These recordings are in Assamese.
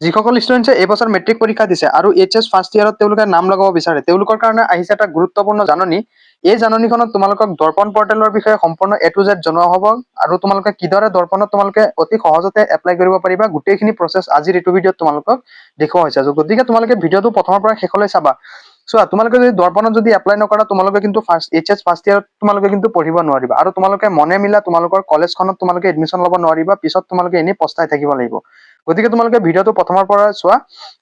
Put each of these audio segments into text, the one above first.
যিসকল ষ্টুডেণ্টছে এই বছৰ মেট্ৰিক পৰীক্ষা দিছে আৰু এইচএছ ফাৰ্ষ্ট ইয়াৰত তেওঁলোকে নাম লগাব বিচাৰে তেওঁলোকৰ কাৰণে আহিছে এটা গুৰুত্বপূৰ্ণ জাননী। এই জাননীখনত তোমালোকক দৰ্পণ পৰ্টেলৰ বিষয়ে সম্পূৰ্ণ A to Z জনোৱা হ'ব আৰু তোমালোকে কিদৰে দৰ্পণত তোমালোকে অতি সহজতে এপ্লাই কৰিব পাৰিবা গোটেইখিনি প্ৰচেছ আজিৰ এইটো ভিডিঅ'ত তোমালোকক দেখুওৱা হৈছে। গতিকে তোমালোকে ভিডিঅ'টো প্ৰথমৰ পৰা শেষলৈ চাবা। চোৱা, তোমালোকে যদি দৰ্পণত যদি এপ্লাই নকৰা তোমালোকে কিন্তু এইচএছ ফাৰ্ষ্ট ইয়াৰত তোমালোকে কিন্তু পঢ়িব নোৱাৰিবা আৰু তোমালোকে মনে মিলা তোমালোকৰ কলেজখনত তোমালোকে এডমিশ্যন ল'ব নোৱাৰিবা, পিছত তোমালোকে এনেই পস্তাই থাকিব লাগিব। গতিকে তোমালোকে ভিডিঅ'টো প্ৰথমৰ পৰা চোৱা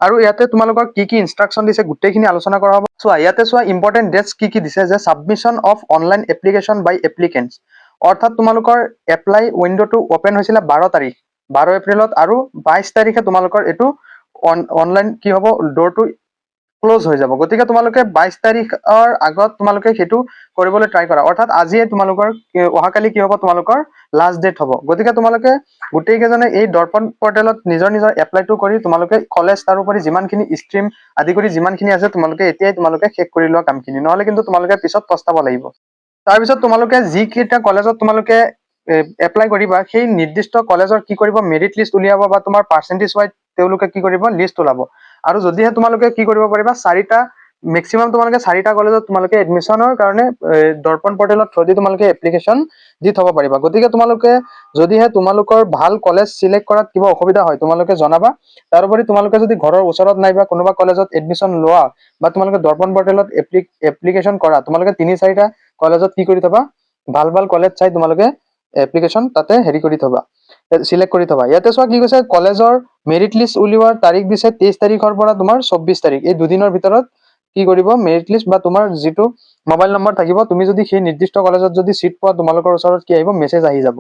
আৰু ইয়াতে তোমালোকক কি কি ইনষ্ট্ৰাকশ্যন দিছে গোটেইখিনি আলোচনা কৰা হ'ব। চোৱা, ইয়াতে চোৱা ইম্পৰ্টেণ্ট ডেটছ কি দিছে যে ছাবমিশ্যন অফ অনলাইন এপ্লিকেশ্যন বাই এপ্লিকেণ্টছ, অৰ্থাৎ তোমালোকৰ এপ্লাই উইণ্ডোটো অপেন হৈছিলে 12 তাৰিখ 12 এপ্ৰিলত আৰু 22 তাৰিখে তোমালোকৰ এইটো অনলাইন কি হ'ব, ডোৰটো ক্লোজ হৈ যাব। গতিকে তোমালোকে 22 তাৰিখৰ আগত তোমালোকে সেইটো কৰিবলৈ ট্ৰাই কৰা, অৰ্থাৎ আজিয়ে তোমালোকৰ অহাকালি কি হ'ব, তোমালোকৰ লাষ্ট ডেট হ'ব। গতিকে তোমালোকে গোটেইকেইজনে এই দৰ্পণ পৰ্টেলত নিজৰ এপ্লাইটো কৰি তোমালোকে কলেজ তাৰোপৰি যিমানখিনি ষ্ট্ৰীম আদি কৰি যিমানখিনি আছে তোমালোকে এতিয়াই তোমালোকে শেষ কৰি লোৱা কামখিনি, নহ'লে কিন্তু তোমালোকে পিছত পস্তাব লাগিব। তাৰপিছত তোমালোকে যিকেইটা কলেজত তোমালোকে এপ্লাই কৰিবা সেই নিৰ্দিষ্ট কলেজৰ কি কৰিব, মেৰিট লিষ্ট উলিয়াব বা তোমাৰ পাৰ্চেণ্টেজ ৱাইজ তেওঁলোকে কি কৰিব, লিষ্ট ওলাব। আৰু যদিহে তোমালোকে কি কৰিব পাৰিবা, মেক্সিমাম তোমালোকে 4টা কলেজত তোমালোকে এডমিশ্যনৰ কাৰণে দৰ্পণ পৰ্টেলত থ্ৰুদি তোমালোকে এপ্লিকেশ্যন দি থব পাৰিবা। গতিকে তোমালোকে যদিহে তোমালোকৰ ভাল কলেজ চিলেক্ট কৰাত কিবা অসুবিধা হয় তোমালোকে জনাবা। তাৰোপৰি তোমালোকে যদি ঘৰৰ ওচৰত নাইবা কোনোবা কলেজত এডমিশ্যন লোৱা বা তোমালোকে দৰ্পণ পৰ্টেলত এপ্লিকেশ্যন কৰা, তোমালোকে 3-4টা কলেজত কি কৰি থবা, ভাল কলেজ চাই তোমালোকে এপ্লিকেশ্যন তাতে কৰি থবা, চিলেক্ট কৰি থবা। ইয়াতে চোৱা কি কৈছে, কলেজৰ মেৰিট লিষ্ট উলিওৱাৰ তাৰিখ দিছে 23 তাৰিখৰ পৰা তোমাৰ 24 তাৰিখ, এই দুদিনৰ ভিতৰত কি কৰিব, মেৰিট লিষ্ট বা তোমাৰ যিটো মোবাইল নম্বৰ থাকিব, তুমি যদি সেই নিৰ্দিষ্ট কলেজত যদি চিট পোৱা তোমালোকৰ ওচৰত কি আহিব, মেছেজ আহি যাব।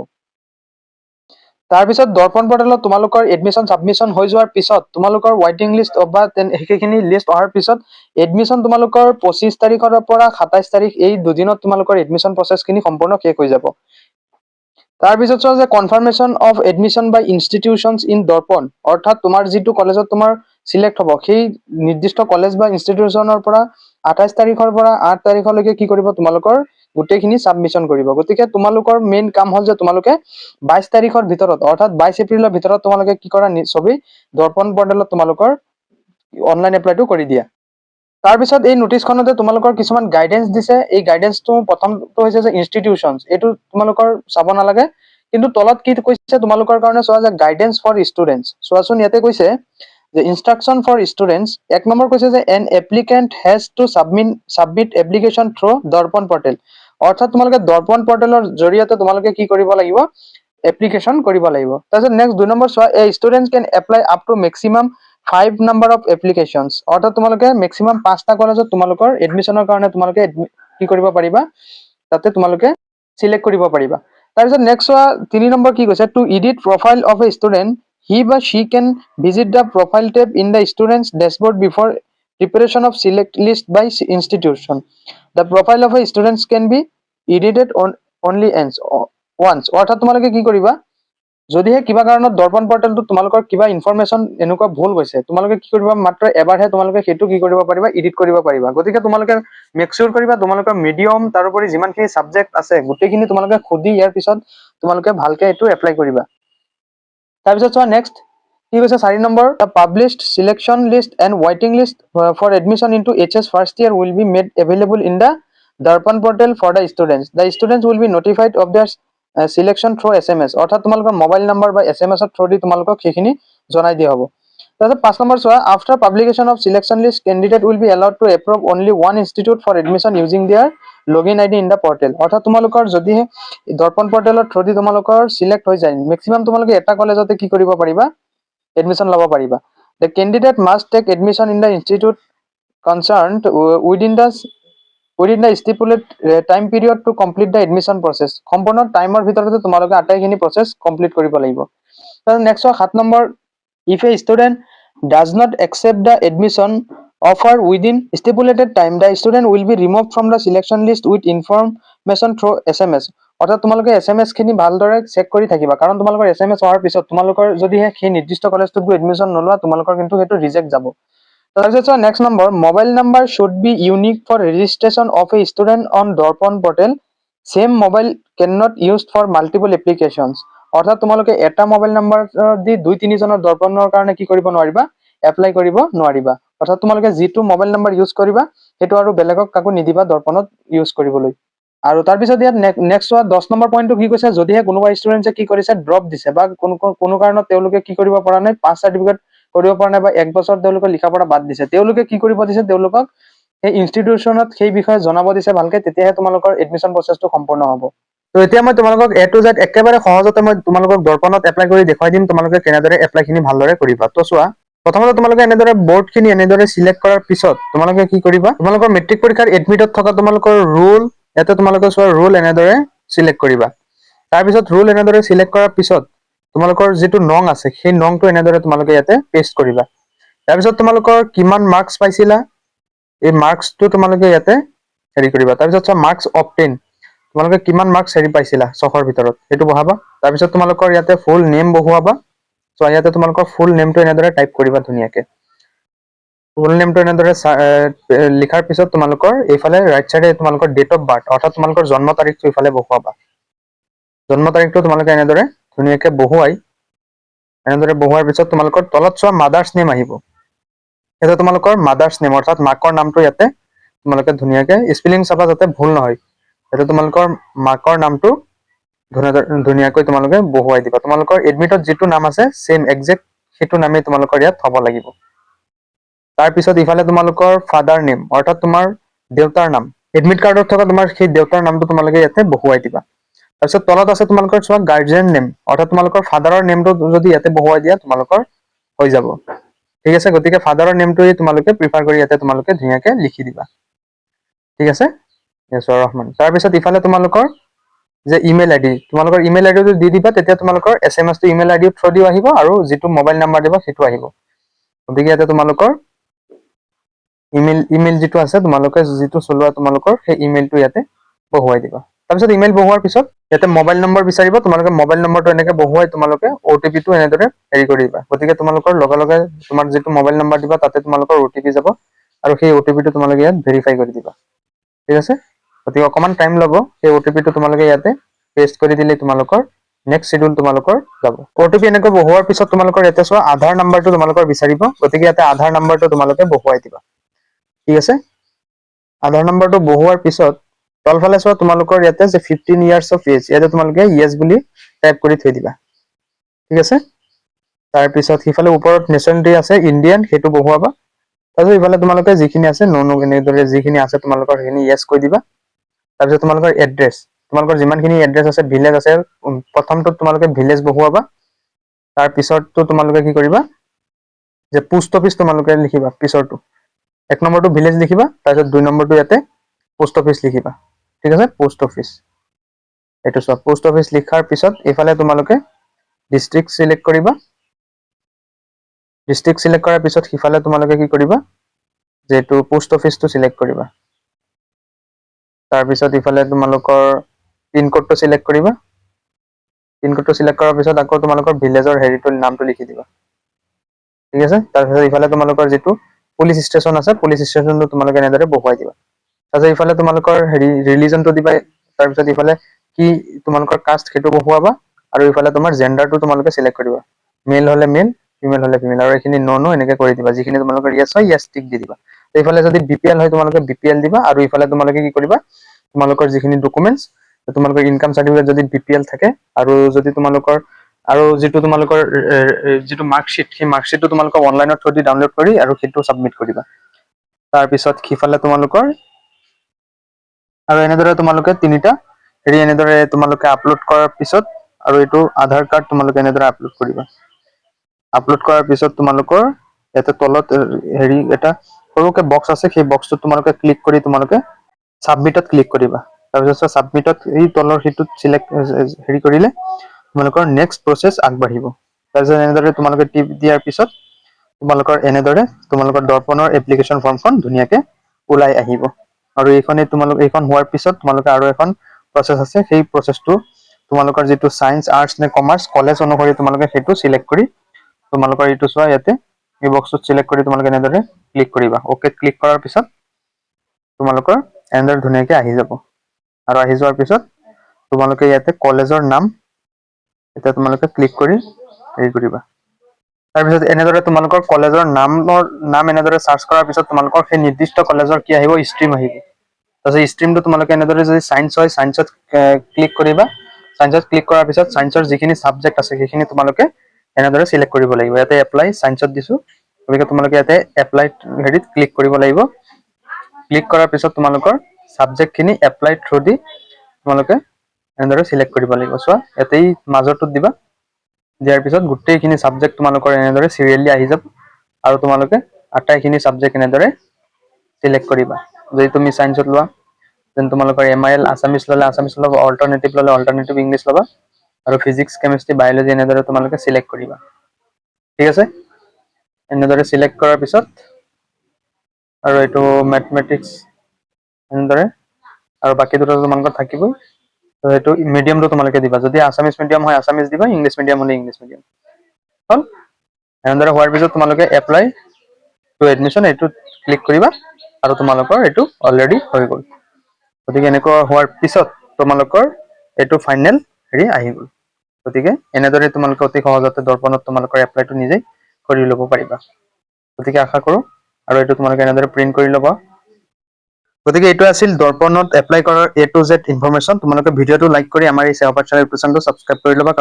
তাৰপিছত দৰ্পণ পৰ্টেলত তোমালোকৰ এডমিশ্যন ছাবমিশ্যন হৈ যোৱাৰ পিছত তোমালোকৰ ৱেইটিং লিষ্ট বা সেইখিনি লিষ্ট অহাৰ পিছত এডমিশ্যন তোমালোকৰ 25 তাৰিখৰ পৰা 27 তাৰিখ এই দুদিনত তোমালোকৰ এডমিশ্যন প্ৰচেছখিনি সম্পূৰ্ণ শেষ হৈ যাব। তাৰপিছত চোৱা যে confirmation of admission by institutions in Darpan, অৰ্থাৎ তোমাৰ যিটো কলেজত তোমাৰ চিলেক্ট হ'ব সেই নিৰ্দিষ্ট কলেজ বা ইনষ্টিটিউশ্যনৰ পৰা 28 তাৰিখৰ পৰা 8 তাৰিখলৈকে কি কৰিব, তোমালোকৰ গোটেইখিনি ছাবমিশ্যন কৰিব। গতিকে তোমালোকৰ মেইন কাম হ'ল যে তোমালোকে 22 তাৰিখৰ ভিতৰত অৰ্থাৎ 22 এপ্ৰিলৰ ভিতৰত তোমালোকে কি কৰা, ছবি দৰ্পণ পৰ্টেলত তোমালোকৰ অনলাইন এপ্লাইটো কৰি দিয়া। তাৰপিছত এই নোটিছখনতে তোমালোকৰ কিছুমান গাইডেন্স দিছে। এই গাইডেন্সটো প্ৰথমটো হৈছে যে ইনষ্টিটিউশ্যনছ, এইটো তোমালোকৰ চাব নালাগে, কিন্তু তলত কি কৈছে তোমালোকৰ কাৰণে চোৱা যে গাইডেন্স ফৰ ষ্টুডেণ্টছ। চোৱাচোন, ইয়াতে কৈছে যে ইনষ্ট্ৰাকশ্যন ফৰ ষ্টুডেণ্টছ, 1 নম্বৰ কৈছে যে an applicant has to submit application through Darpan portal, অৰ্থাৎ তোমালোকে দৰ্পণ পৰ্টেলৰ জৰিয়তে তোমালোকে কি কৰিব লাগিব, এপ্লিকেশ্যন কৰিব লাগিব। তাৰপিছত নেক্সট 2 নম্বৰ চোৱা, a student can apply up to maximum 5 number of applications, অৰ্থাৎ তোমালোকে মেক্সিমাম 5টা কলেজত তোমালোকৰ এডমিশ্যনৰ কাৰণে তোমালোকে কি কৰিব পাৰিবা, তাতে তোমালোকে চিলেক্ট কৰিব পাৰিবা। তাৰপিছত নেক্সট চোৱা 3 নম্বৰ কি কৈছে, to edit profile of a student he বা she can visit the profile tab in the students dashboard before preparation of select list by institution. The profile of a students can be edited only once, অৰ্থাৎ তোমালোকে কি কৰিবা, যদিহে কিবা কাৰণত দৰ্পণ পৰ্টেলটো তোমালোকৰ কিবা ইনফৰমেশ্যন এনেকুৱা ভুল গৈছে, তোমালোকে কি কৰিবা, মাত্ৰ এবাৰহে তোমালোকে সেইটো কি কৰিব পাৰিবা, এডিট কৰিব পাৰিবা। গতিকে তোমালোকে মেকচিউৰ কৰিবা তোমালোকৰ মিডিয়াম তাৰোপৰি যিমানখিনি ছাবজেক্ট আছে গোটেইখিনি তোমালোকে সুধি ইয়াৰ পিছত তোমালোকে ভালকে এইটো এপ্লাই কৰিবা। তাৰপিছত চোৱা নেক্সট কি কৈছে 4 number, the published selection list and ৱেইটিং list for admission into HS first year will be made available in the Darpan portal for the students. The students will be notified of their selection through SMS, অৰ্থাৎ তোমালোকৰ মোবাইল নম্বৰ বা SMS থ্ৰু দি তোমালোকক সেইখিনি জনাই দিয়া হ'ব। তাৰপিছত 5 নম্বৰ চোৱা, after publication of selection list candidate will be allowed to approve only one institute for admission using দিয়াৰ login ID in the portal, অৰ্থাৎ তোমালোকৰ যদিহে দৰ্পণ পৰ্টেলৰ থ্ৰু দি তোমালোকৰ চিলেক্ট হৈ যায়, মেক্সিমাম তোমালোকে এটা কলেজতে কি কৰিব পাৰিবা, এডমিশ্যন ল'ব পাৰিবা। The candidate must take admission in the institute concerned within the stipulate time period to complete the admission process, সম্পূৰ্ণ টাইমৰ ভিতৰতে তোমালোকে আটাইখিনি প্ৰচেছ কমপ্লিট কৰিব লাগিব। তাৰপিছত next 7 number, if a student does not accept the admission offer within stipulated time, the student will be remove from the selection list with information through SMS, অৰ্থাৎ তোমালোকে SMS খিনি ভালদৰে চেক কৰি থাকিবা, কাৰণ তোমালোকৰ SMS অহাৰ পিছত তোমালোকৰ যদিহে সেই নিৰ্দিষ্ট কলেজটোত গৈ এডমিশ্যন নলোৱা তোমালোকৰ কিন্তু সেইটো ৰিজেক্ট যাব। তাৰপিছত next number, mobile number should be unique for registration of a student on Darpan portal, same mobile can not used for multiple applications, অৰ্থাৎ তোমালোকে এটা মোবাইল নাম্বাৰ দি 2-3 জনৰ দৰ্পণৰ কাৰণে কি কৰিব নোৱাৰিবা, এপ্লাই কৰিব নোৱাৰিবা। অৰ্থাৎ তোমালোকে যিটো মোবাইল নাম্বাৰ ইউজ কৰিবা সেইটো আৰু বেলেগক কাকো নিদিবা দৰ্পণত ইউজ কৰিবলৈ। আৰু তাৰপিছত ইয়াত নেক্সট 10 নম্বৰ পইণ্টটো কি কৈছে, যদিহে কোনোবা ষ্টুডেণ্টে কি কৰিছে ড্ৰপ দিছে বা কোনো কাৰণত তেওঁলোকে কি কৰিব পৰা নাই, পাছ চাৰ্টিফিকেট কৰিব পৰা নাই বা 1 বছৰ তেওঁলোকে লিখা পঢ়া বাদ দিছে, তেওঁলোকে কি কৰিব দিছে, তেওঁলোকক সেই ইনষ্টিটিউচনত সেই বিষয়ে জনাব দিছে ভালকে, তেতিয়াহে তোমালোকৰ এডমিশ্যন প্ৰচেছটো সম্পূৰ্ণ হ'ব। তো এতিয়া মই তোমালোকক A to Z একেবাৰে সহজতে মই তোমালোকক দৰ্পণত এপ্লাই কৰি দেখুৱাই দিম তোমালোকে কেনেদৰে এপ্লাইখিনি ভালদৰে কৰিবা। তো চোৱা, প্ৰথমতে তোমালোকে এনেদৰে বৰ্ডখিনি এনেদৰে সিলেক্ট কৰাৰ পিছত তোমালোকে কি কৰিবা, তোমালোকৰ মেট্ৰিক পৰীক্ষাৰ এডমিটত থকা তোমালোকৰ ৰোল, ইয়াতে তোমালোকে চোৱা ৰোল এনেদৰে সিলেক্ট কৰিবা। তাৰপিছত ৰোল এনেদৰে সিলেক্ট কৰাৰ পিছত তোমালোকৰ যিটো নং আছে সেই নংটো এনেদৰে তোমালোকে ইয়াতে পেষ্ট কৰিবা। তাৰপিছত তোমালোকৰ কিমান মাৰ্কছ পাইছিলা এই মাৰ্কছটো তোমালোকে ইয়াতে হেৰি কৰিবা। তাৰপিছত চোৱা মাৰ্কছ অবটেইন, তোমালোকে কিমান মাৰ্কছ হেৰি পাইছিলা 600ৰ ভিতৰত সেইটো বহাবা। তাৰপিছত তোমালোকৰ ইয়াতে ফুল নেম বহুৱাবা। চোৱা ইয়াতে তোমালোকৰ ফুল নেমটো এনেদৰে টাইপ কৰিবা ধুনীয়াকে। ফুল নেমটো এনেদৰে লিখাৰ পিছত তোমালোকৰ এইফালে ৰাইট চাইডে তোমালোকৰ ডেট অফ বাৰ্থ অৰ্থাৎ তোমালোকৰ জন্ম তাৰিখটো ইফালে বহুৱাবা। জন্ম তাৰিখটো তোমালোকে এনেদৰে ধুনীয়াকে বহুৱাই, এনেদৰে বহুৱাৰ পিছত তোমালোকৰ তলত চোৱা মাদাৰ্ছ নেম আহিব। এতিয়া তোমালোকৰ মাদাৰ্ছ নেম অৰ্থাৎ মাকৰ নামটো ইয়াতে তোমালোকে ধুনীয়াকে স্পেলিং চাবা যাতে ভুল নহয়। এতিয়া তোমালোকৰ মাকৰ নামটো ধুনীয়াকৈ তোমালোকে বহুৱাই দিবা। তোমালোকৰ এডমিটত যিটো নাম আছে সেম একজেক্ট সেইটো নামেই তোমালোকৰ ইয়াত হ'ব লাগিব। তাৰপিছত ইফালে তোমালোকৰ ফাদাৰ নেম অৰ্থাৎ তোমাৰ দেউতাৰ নাম, এডমিট কাৰ্ডত থকা তোমাৰ সেই দেউতাৰ নামটো তোমালোকে ইয়াতে বহুৱাই দিবা। তাৰপিছত তলত আছে তোমালোকৰ চোৱা গাৰ্জিয়ান নেম অৰ্থাৎ তোমালোকৰ ফাদাৰৰ নেমটো যদি ইয়াতে বহুৱাই দিয়া তোমালোকৰ হৈ যাব। ঠিক আছে, গতিকে ফাদাৰৰ নেমটোৱে তোমালোকে প্ৰিফাৰ কৰি ইয়াতে তোমালোকে ধুনীয়াকে লিখি দিবা। ঠিক আছে, য়েছৰ ৰহমান। তাৰপিছত ইফালে তোমালোকৰ যে ইমেইল আইডি, তোমালোকৰ ইমেইল আইডিটো দি দিবা, তেতিয়া তোমালোকৰ SMS-টো ইমেইল আইডিৰ থ্ৰুদিও আহিব আৰু যিটো মোবাইল নাম্বাৰ দিব সেইটো আহিব। গতিকে ইয়াতে তোমালোকৰ ইমেইল যিটো আছে তোমালোকে যিটো চলোৱা তোমালোকৰ সেই ইমেইলটো ইয়াতে বহুৱাই দিবা। তাৰপিছত ইমেইল বহুৱাৰ পিছত ইয়াতে মোবাইল নম্বৰ বিচাৰিব, তোমালোকে মোবাইল নম্বৰটো এনেকে বহুৱাই তোমালোকে OTP-টো এনেদৰে হেৰি কৰি দিবা। গতিকে তোমালোকৰ লগে লগে তোমাক যিটো মোবাইল নম্বৰ দিবা তাতে তোমালোকৰ OTP যাব আৰু সেই OTP-টো তোমালোকে ইয়াত ভেৰিফাই কৰি দিবা। ঠিক আছে, গতিকে অকণমান টাইম ল'ব। সেই OTP-টো তোমালোকে ইয়াতে পেষ্ট কৰি দিলে তোমালোকৰ নেক্সট শিডিউল তোমালোকৰ যাব। OTP এনেকৈ বহুৱাৰ পিছত তোমালোকৰ ইয়াতে চোৱা আধাৰ নাম্বাৰটো তোমালোকৰ বিচাৰিব, গতিকে ইয়াতে আধাৰ নাম্বাৰটো তোমালোকে বহুৱাই দিবা। ঠিক আছে, আধাৰ নাম্বাৰটো বহুৱাৰ পিছত তলফালে চোৱা তোমালোকৰ ইয়াতে যে 15 years of age, ইয়াতে তোমালোকে য়েছ বুলি টাইপ কৰি থৈ দিবা। ঠিক আছে, তাৰপিছত সিফালে ওপৰত নেশ্যনেলিটি আছে ইণ্ডিয়ান, সেইটো বহুৱাবা। তাৰপিছত ইফালে তোমালোকে যিখিনি আছে এনেদৰে যিখিনি আছে তোমালোকৰ সেইখিনি য়েছ কৈ দিবা। তাৰপিছত তোমালোকৰ এড্ৰেছ, তোমালোকৰ যিমানখিনি এড্ৰেছ আছে ভিলেজ আছে প্ৰথমটোত তোমালোকে ভিলেজ বহুৱাবা। তাৰপিছতটো তোমালোকে কি কৰিবা যে পোষ্ট অফিচ তোমালোকে লিখিবা। পিছৰটো 1 নম্বৰটো ভিলেজ লিখিবা, তাৰপিছত 2 নম্বৰটো ইয়াতে পোষ্ট অফিচ লিখিবা। ঠিক আছে, পোষ্ট অফিচ এইটো চোৱা পোষ্ট অফিচ লিখাৰ পিছত এইফালে তোমালোকে ডিষ্ট্ৰিক্ট চিলেক্ট কৰিবা। ডিষ্ট্ৰিক্ট চিলেক্ট কৰাৰ পিছত সিফালে তোমালোকে কি কৰিবা যে এইটো পোষ্ট অফিচটো চিলেক্ট কৰিবা। তাৰপিছত ইফালে তোমালোকৰ পিনক'ডটো চিলেক্ট কৰিবা। পিনক'ডটো চিলেক্ট কৰাৰ পিছত আকৌ তোমালোকৰ ভিলেজৰ হেৰিটো নামটো লিখি দিবা। ঠিক আছে, তাৰপিছত ইফালে তোমালোকৰ যিটো পুলিচ ষ্টেচন আছে পুলিচ ষ্টেচনটো তোমালোকে এনেদৰে বহুৱাই দিবা। তাৰপিছত ইফালে তোমালোকৰ হেৰি ৰিলিজনটো দিবা। তাৰপিছত ইফালে কি তোমালোকৰ কাষ্ট সেইটো বহুৱাবা আৰু ইফালে তোমাৰ জেণ্ডাৰটো তোমালোকে চিলেক্ট কৰিবা। মেল হলে মেল, ফিমেল হলে ফিমেল, আৰু এইখিনি ন এনেকে কৰি দিবা। যিখিনি তোমালোকৰ য়েছ হয় য়েছ টিক দি দিবা। এইফালে যদি BPL হয় তোমালোকে BPL দিবা আৰু ইফালে তোমালোকে কি কৰিবা তোমালোকৰ যিখিনি ডকুমেণ্টছ, তোমালোকৰ ইনকাম চাৰ্টিফিকেট যদি BPL থাকে আৰু যদি তোমালোকৰ আৰু যিটো তোমালোকৰ যিটো মাৰ্কশ্বিট সেই মাৰ্কশ্বিটটো তোমালোকৰ অনলাইনৰ থ্ৰুদি ডাউনলোড কৰি আৰু সেইটো ছাবমিট কৰিবা। তাৰপিছত সিফালে তোমালোকৰ আৰু এনেদৰে তোমালোকে তিনিটা হেৰি এনেদৰে তোমালোকে আপলোড কৰাৰ পিছত আৰু এইটো আধাৰ কাৰ্ড তোমালোকে এনেদৰে আপলোড কৰিবা। আপলোড কৰাৰ পিছত তোমালোকৰ ইয়াতে তলত হেৰি এটা সৰুকে বক্স আছে, সেই বক্সটোত তোমালোকে ক্লিক কৰি তোমালোকে ছাবমিটত ক্লিক কৰিবা। তাৰপিছত ছাবমিটত এই তলৰ সিটোত চিলেক্ট হেৰি কৰিলে তোমালোকৰ নেক্সট প্ৰচেছ আগবাঢ়িব। তাৰপিছত এনেদৰে তোমালোকে টিপ দিয়াৰ পিছত তোমালোকৰ এনেদৰে তোমালোকৰ দৰ্পণৰ এপ্লিকেশ্যন ফৰ্মখন ধুনীয়াকে ওলাই আহিব। আৰু এইখন হোৱাৰ পিছত তোমালোকে আৰু এখন প্ৰচেছ আছে, সেই প্ৰচেছটো তোমালোকৰ যিটো চায়েন্স, আৰ্টছ নে কমাৰ্চ কলেজ অনুসৰি তোমালোকে সেইটো চিলেক্ট কৰি তোমালোকৰ এইটো চোৱা ইয়াতে এই বক্সটোত চিলেক্ট কৰি তোমালোকে এনেদৰে ক্লিক কৰিবা। অ'কে ক্লিক কৰাৰ পিছত তোমালোকৰ এনেদৰে ধুনীয়াকে আহি যাব। আৰু আহি যোৱাৰ পিছত তোমালোকে ইয়াতে কলেজৰ নাম এতিয়া তোমালোকে ক্লিক কৰি হেৰি কৰিবা। তাৰপিছত এনেদৰে তোমালোকৰ কলেজৰ নাম এনেদৰে চাৰ্চ কৰাৰ পিছত তোমালোকৰ সেই নিৰ্দিষ্ট কলেজৰ কি আহিব, ষ্ট্ৰীম আহিব। তাৰপিছত ষ্ট্ৰীমটো তোমালোকে এনেদৰে যদি চায়েন্স হয় চায়েন্সত ক্লিক কৰিবা। চায়েন্সত ক্লিক কৰাৰ পিছত চায়েন্সৰ যিখিনি ছাবজেক্ট আছে সেইখিনি তোমালোকে এনেদৰে চিলেক্ট কৰিব লাগিব। ইয়াতে এপ্লাই চায়েন্সত দিছো, গতিকে তোমালোকে ইয়াতে এপ্লাই হেৰিত ক্লিক কৰিব লাগিব। ক্লিক কৰাৰ পিছত তোমালোকৰ ছাবজেক্টখিনি এপ্লাই থ্ৰু দি তোমালোকে এনেদৰে চিলেক্ট কৰিব লাগিব। চোৱা ইয়াতেই মাজৰটোত দিবা, দিয়াৰ পিছত গোটেইখিনি ছাবজেক্ট তোমালোকৰ এনেদৰে চিৰিয়েলি আহি যাব আৰু তোমালোকে আটাইখিনি ছাবজেক্ট এনেদৰে চিলেক্ট কৰিবা। যদি তুমি চায়েন্সত লোৱা দেন তোমালোকৰ MIL আছামিছ ল'লে আছামিছ ল'বা, অল্টাৰনেটিভ ল'লে অল্টাৰনেটিভ ইংলিছ ল'বা আৰু ফিজিক্স কেমেষ্ট্ৰি বায়'লজি এনেদৰে তোমালোকে চিলেক্ট কৰিবা। ঠিক আছে, এনেদৰে চিলেক্ট কৰাৰ পিছত আৰু এইটো মেথমেটিক্স এনেদৰে আৰু বাকী দুটা তোমালোকৰ থাকিবই। তো সেইটো মিডিয়ামটো তোমালোকে দিবা, যদি আছামিছ মিডিয়াম হয় আছামিছ দিবা, ইংলিছ মিডিয়াম হ'লে ইংলিছ মিডিয়াম। হ'ল, এনেদৰে হোৱাৰ পিছত তোমালোকে এপ্লাই টু এডমিশ্যন এইটোত ক্লিক কৰিবা আৰু তোমালোকৰ এইটো অলৰেডি হৈ গ'ল। গতিকে এনেকুৱা হোৱাৰ পিছত তোমালোকৰ এইটো ফাইনেল হেৰি আহি গ'ল। গতিকে এনেদৰে তোমালোকে অতি সহজতে দৰ্পণত তোমালোকৰ এপ্লাইটো নিজেই কৰি ল'ব পাৰিবা। গতিকে আশা কৰোঁ আৰু এইটো তোমালোকে এনেদৰে প্ৰিণ্ট কৰি ল'বা। গতিকে এইটো আছিল দৰ্পণত এপ্লাই কৰাৰ A to Z ইনফৰমেশ্যন। তোমালোকে ভিডিঅ'টো লাইক কৰি আমাৰ এই চেৱা পাঠশালা ইউটিউব চেনেলটো ছাবস্ক্ৰাইব কৰি ল'বা।